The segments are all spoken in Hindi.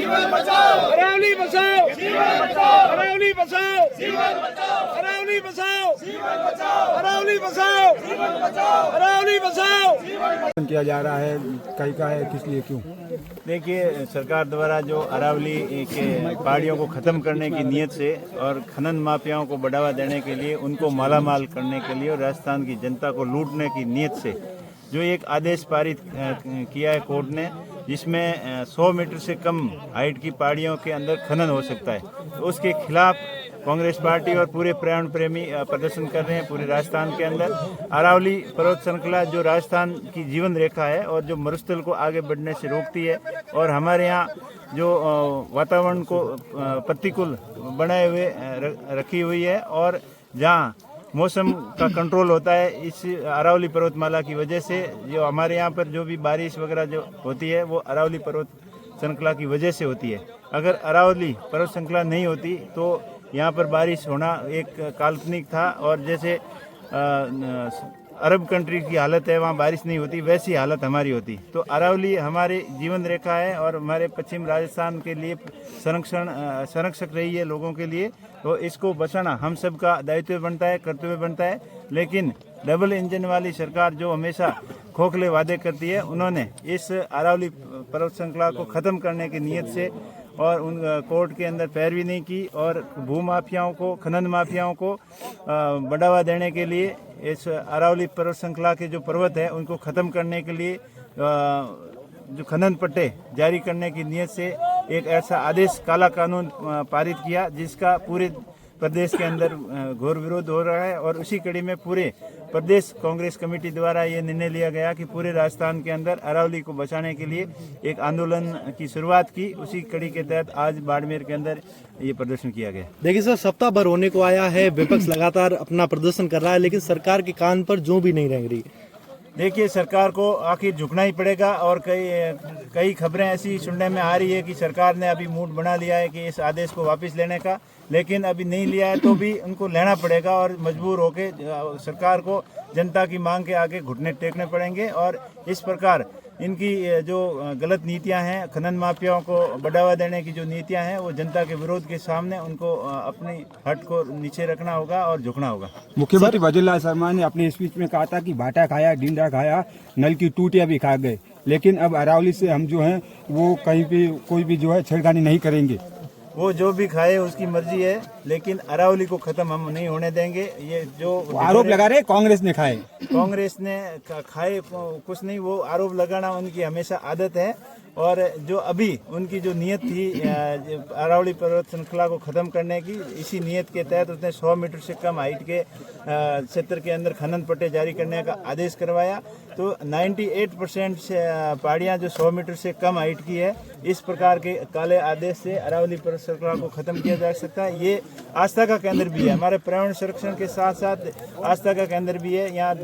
अरावली बचाओ, अरावली बचाओ, अरावली बचाओ, अरावली बचाओ, अरावली बचाओ किया जा रहा है, कहीं का है, किस लिए, क्यों? देखिए, सरकार द्वारा जो अरावली के पहाड़ियों को ख़त्म करने की नीयत से और खनन माफियाओं को बढ़ावा देने के लिए, उनको मालामाल करने के लिए और राजस्थान की जनता को लूटने की नीयत से जो एक आदेश पारित किया है कोर्ट ने, जिसमें 100 मीटर से कम हाइट की पहाड़ियों के अंदर खनन हो सकता है, तो उसके खिलाफ कांग्रेस पार्टी और पूरे पर्यावरण प्रेमी प्रदर्शन कर रहे हैं पूरे राजस्थान के अंदर। अरावली पर्वत श्रृंखला जो राजस्थान की जीवन रेखा है और जो मरुस्थल को आगे बढ़ने से रोकती है, और हमारे यहाँ जो वातावरण को प्रतिकूल बनाए हुए रखी हुई है, और जहाँ मौसम का कंट्रोल होता है, इस अरावली पर्वतमाला की वजह से जो हमारे यहाँ पर जो भी बारिश वगैरह जो होती है वो अरावली पर्वत श्रृंखला की वजह से होती है। अगर अरावली पर्वत श्रृंखला नहीं होती तो यहाँ पर बारिश होना एक काल्पनिक था, और जैसे अरब कंट्री की हालत है, वहाँ बारिश नहीं होती, वैसी हालत हमारी होती। तो अरावली हमारी जीवन रेखा है और हमारे पश्चिम राजस्थान के लिए संरक्षक रही है लोगों के लिए, तो इसको बचाना हम सब का दायित्व बनता है, कर्तव्य बनता है। लेकिन डबल इंजन वाली सरकार जो हमेशा खोखले वादे करती है, उन्होंने इस अरावली पर्वत श्रृंखला को ख़त्म करने की नीयत से और उन कोर्ट के अंदर पैरवी नहीं की, और भू माफियाओं को, खनन माफियाओं को बढ़ावा देने के लिए इस अरावली पर्वत श्रृंखला के जो पर्वत है उनको ख़त्म करने के लिए जो खनन पट्टे जारी करने की नीयत से एक ऐसा आदेश, काला कानून पारित किया, जिसका पूरे प्रदेश के अंदर घोर विरोध हो रहा है। और उसी कड़ी में पूरे प्रदेश कांग्रेस कमेटी द्वारा ये निर्णय लिया गया कि पूरे राजस्थान के अंदर अरावली को बचाने के लिए एक आंदोलन की शुरुआत की। उसी कड़ी के तहत आज बाड़मेर के अंदर ये प्रदर्शन किया गया। देखिए सर, सप्ताह भर होने को आया है, विपक्ष लगातार अपना प्रदर्शन कर रहा है, लेकिन सरकार के कान पर जूं भी नहीं रेंग रही। देखिए, सरकार को आखिर झुकना ही पड़ेगा, और कई खबरें ऐसी सुनने में आ रही है कि सरकार ने अभी मूड बना लिया है कि इस आदेश को वापस लेने का, लेकिन अभी नहीं लिया है तो भी उनको लेना पड़ेगा, और मजबूर होकर सरकार को जनता की मांग के आगे घुटने टेकने पड़ेंगे। और इस प्रकार इनकी जो गलत नीतियां हैं, खनन माफियाओं को बढ़ावा देने की जो नीतियां हैं, वो जनता के विरोध के सामने उनको अपनी हट को नीचे रखना होगा और झुकना होगा। मुख्यमंत्री वजीरलाल शर्मा ने अपने स्पीच में कहा था कि भाटा खाया, डींडा खाया, नल की टूटियां भी खा गए, लेकिन अब अरावली से हम जो है वो कहीं भी कोई भी जो है छेड़खानी नहीं करेंगे। वो जो भी खाए उसकी मर्जी है, लेकिन अरावली को खत्म हम नहीं होने देंगे। ये जो आरोप लगा रहे कांग्रेस ने खाए, कांग्रेस ने खाए कुछ नहीं, वो आरोप लगाना उनकी हमेशा आदत है। और जो अभी उनकी जो नियत थी अरावली पर्वत श्रृंखला को ख़त्म करने की, इसी नियत के तहत उसने 100 मीटर से कम हाइट के क्षेत्र के अंदर खनन पट्टे जारी करने का आदेश करवाया। तो 98% से पहाड़ियाँ जो 100 मीटर से कम हाइट की है, इस प्रकार के काले आदेश से अरावली पर्वत श्रृंखला को ख़त्म किया जा सकता है। ये आस्था का केंद्र भी है, हमारे पर्यावरण संरक्षण के साथ साथ आस्था का केंद्र भी है। यहाँ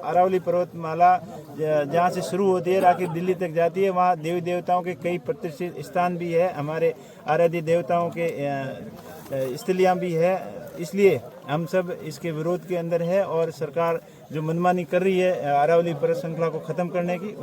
अरावली पर्वतमाला जहाँ से शुरू होती है आखिर दिल्ली तक जाती है, वहाँ देवी देवताओं के कई प्रतिष्ठित स्थान भी है, हमारे आराध्य देवताओं के स्थलियाँ भी है। इसलिए हम सब इसके विरोध के अंदर है, और सरकार जो मनमानी कर रही है अरावली पर्वत श्रृंखला को ख़त्म करने की,